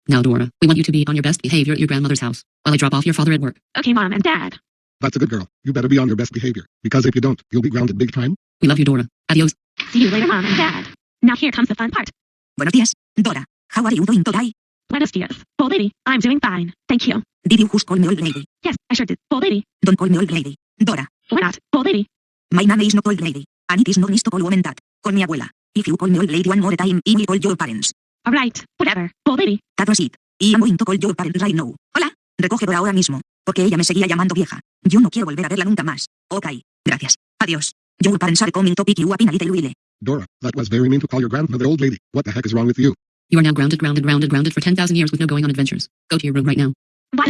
Now, Dora, we want you to be on your best behavior at your grandmother's house while I drop off your father at work. Okay, Mom and Dad. That's a good girl. You better be on your best behavior, because if you don't, you'll be grounded big time. We love you, Dora. Adios. See you later, Mom and Dad. Now here comes the fun part. Buenos días, Dora. How are you doing today? Buenos dias. Old lady, I'm doing fine. Thank you. Did you just call me old lady? Yes, I sure did. Old lady. Don't call me old lady. Dora. Why not? Old lady. My name is not old lady. And it is not nice to call woman that. Call me abuela. If you call me old lady one more time, I will call your parents. Alright, whatever. Old lady. That was it. I am going to call your parents right now. Hola. Recoge Dora ahora mismo. Porque ella me seguía llamando vieja. Yo no quiero volver a verla nunca más. Ok. Gracias. Adiós. Your parents are coming to pick you up in a little while. Dora, that was very mean to call your grandmother old lady. What the heck is wrong with you? You are now grounded for 10,000 years with no going on adventures. Go to your room right now. What?